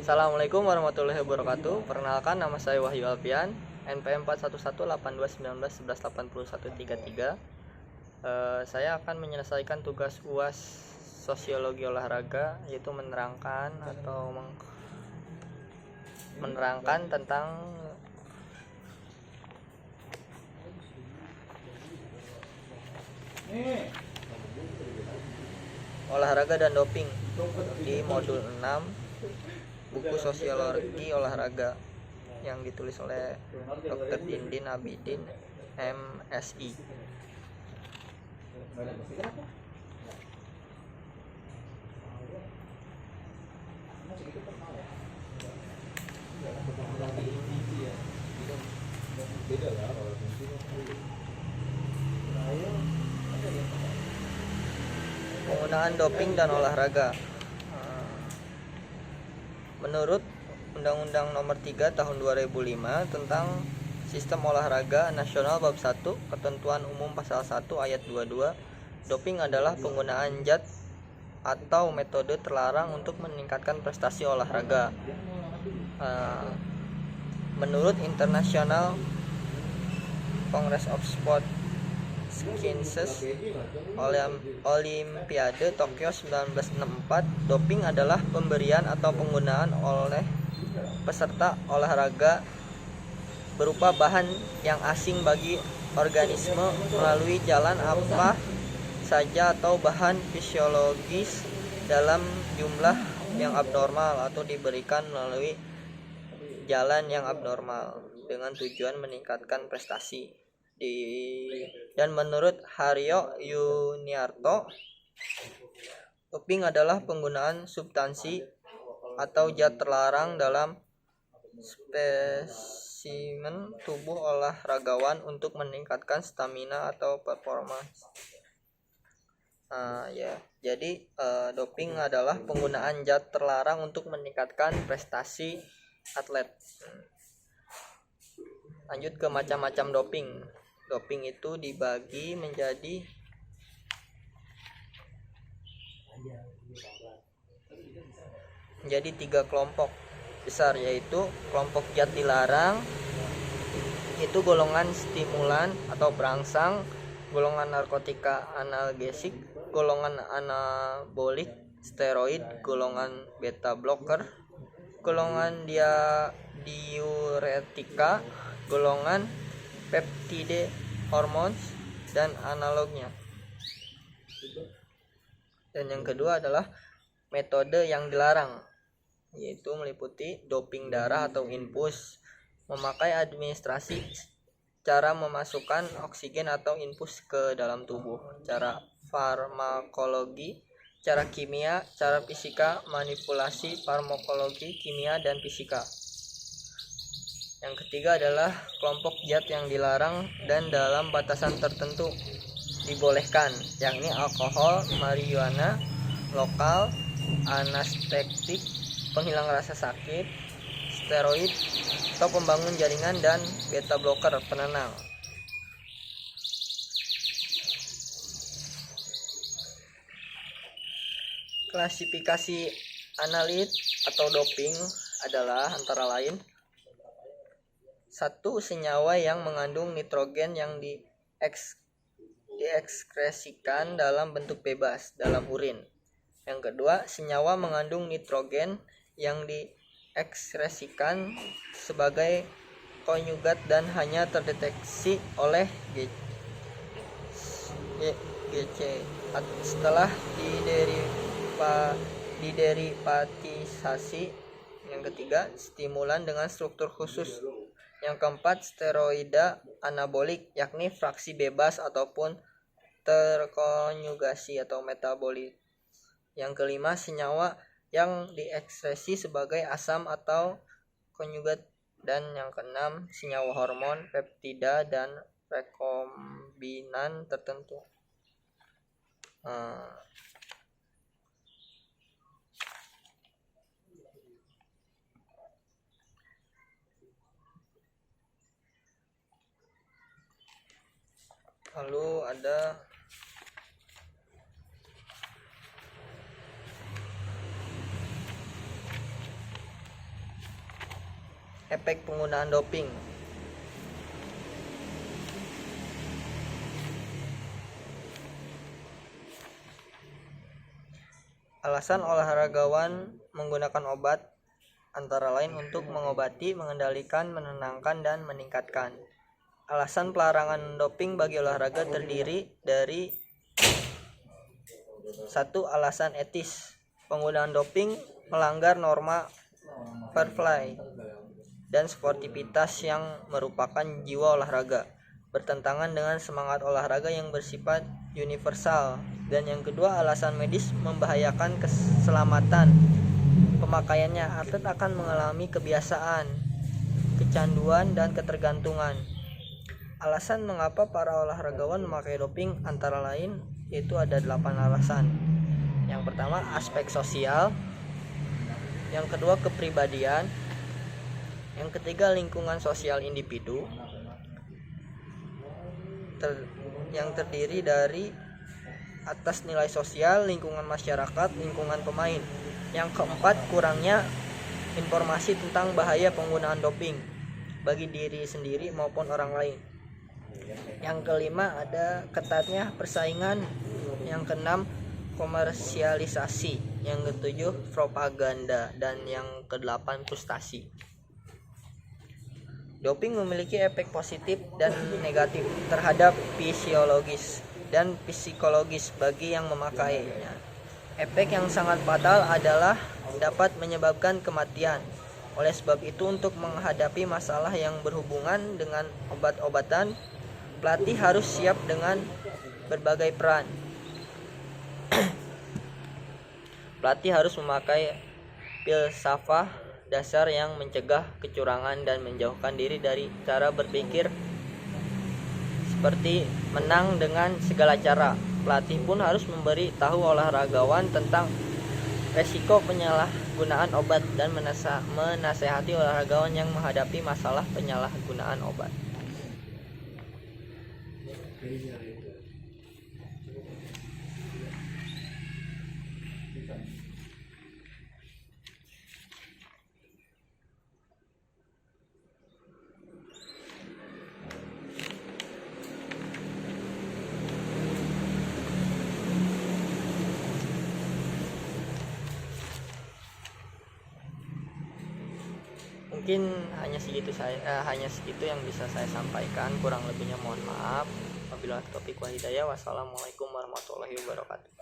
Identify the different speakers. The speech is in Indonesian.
Speaker 1: Assalamualaikum warahmatullahi wabarakatuh. Perkenalkan, nama saya Wahyu Alfian, NPM 4118219118133. Saya akan menyelesaikan tugas UAS Sosiologi Olahraga, yaitu menerangkan tentang olahraga dan doping di modul 6 buku Sosiologi Olahraga yang ditulis oleh Dr. Dindin Abidin, MSI. Penggunaan doping dan olahraga. Menurut Undang-Undang Nomor 3 Tahun 2005 tentang Sistem Olahraga Nasional Bab 1, Ketentuan Umum Pasal 1 Ayat 22, doping adalah penggunaan zat atau metode terlarang untuk meningkatkan prestasi olahraga. Menurut International Congress of Sport Sciences, Olimpiade Tokyo 1964, doping adalah pemberian atau penggunaan oleh peserta olahraga berupa bahan yang asing bagi organisme melalui jalan apa saja atau bahan fisiologis dalam jumlah yang abnormal atau diberikan melalui jalan yang abnormal dengan tujuan meningkatkan prestasi. Dan menurut Haryo Yuniarto, doping adalah penggunaan substansi atau zat terlarang dalam spesimen tubuh olahragawan untuk meningkatkan stamina atau performance. Jadi doping adalah penggunaan zat terlarang untuk meningkatkan prestasi atlet. Lanjut ke macam-macam doping. Doping itu dibagi menjadi tiga kelompok besar, yaitu kelompok zat dilarang, itu golongan stimulan atau perangsang, golongan narkotika analgesik, golongan anabolik steroid, golongan beta blocker, golongan diuretika, golongan peptide hormones dan analognya. Dan yang kedua adalah metode yang dilarang, yaitu meliputi doping darah atau infus, memakai administrasi, cara memasukkan oksigen atau infus ke dalam tubuh, cara farmakologi, cara kimia, cara fisika, manipulasi farmakologi, kimia, dan fisika. Yang ketiga adalah kelompok zat yang dilarang dan dalam batasan tertentu dibolehkan, yakni alkohol, marijuana, lokal, anestetik, penghilang rasa sakit, steroid atau pembangun jaringan, dan beta blocker, penenang. Klasifikasi analit atau doping adalah antara lain: 1. Senyawa yang mengandung nitrogen yang diekskresikan dalam bentuk bebas dalam urin. Yang kedua, senyawa mengandung nitrogen yang diekskresikan sebagai konjugat dan hanya terdeteksi oleh GC setelah diderivatisasi. Yang ketiga, stimulan dengan struktur khusus. Yang keempat, steroida anabolik, yakni fraksi bebas ataupun terkonjugasi atau metabolit. Yang kelima, senyawa yang diekspresi sebagai asam atau konjugat. Dan yang keenam, senyawa hormon, peptida, dan rekombinan tertentu. Lalu ada efek penggunaan doping. Alasan olahragawan menggunakan obat antara lain untuk mengobati, mengendalikan, menenangkan, dan meningkatkan. Alasan pelarangan doping bagi olahraga terdiri dari 1. Alasan etis. Penggunaan doping melanggar norma fair play dan sportivitas yang merupakan jiwa olahraga, bertentangan dengan semangat olahraga yang bersifat universal. Dan yang kedua, alasan medis membahayakan keselamatan pemakaiannya. Atlet akan mengalami kebiasaan, kecanduan, dan ketergantungan. Alasan mengapa para olahragawan memakai doping antara lain yaitu ada 8 alasan. Yang pertama, aspek sosial. Yang kedua, kepribadian. Yang ketiga, lingkungan sosial individu yang terdiri dari atas nilai sosial, lingkungan masyarakat, lingkungan pemain. Yang keempat, kurangnya informasi tentang bahaya penggunaan doping bagi diri sendiri maupun orang lain. Yang kelima, ada ketatnya persaingan. Yang keenam, komersialisasi. Yang ketujuh, propaganda. Dan yang kedelapan, frustasi. Doping memiliki efek positif dan negatif terhadap fisiologis dan psikologis bagi yang memakainya. Efek yang sangat fatal adalah dapat menyebabkan kematian. Oleh sebab itu, untuk menghadapi masalah yang berhubungan dengan obat-obatan, pelatih harus siap dengan berbagai peran. Pelatih harus memakai filsafat dasar yang mencegah kecurangan dan menjauhkan diri dari cara berpikir seperti menang dengan segala cara. Pelatih pun harus memberi tahu olahragawan tentang resiko penyalahgunaan obat dan menasehati olahragawan yang menghadapi masalah penyalahgunaan obat. Mungkin hanya segitu yang bisa saya sampaikan, kurang lebihnya mohon maaf. Wabillahi taufiq wal hidayah. Wassalamualaikum warahmatullahi wabarakatuh.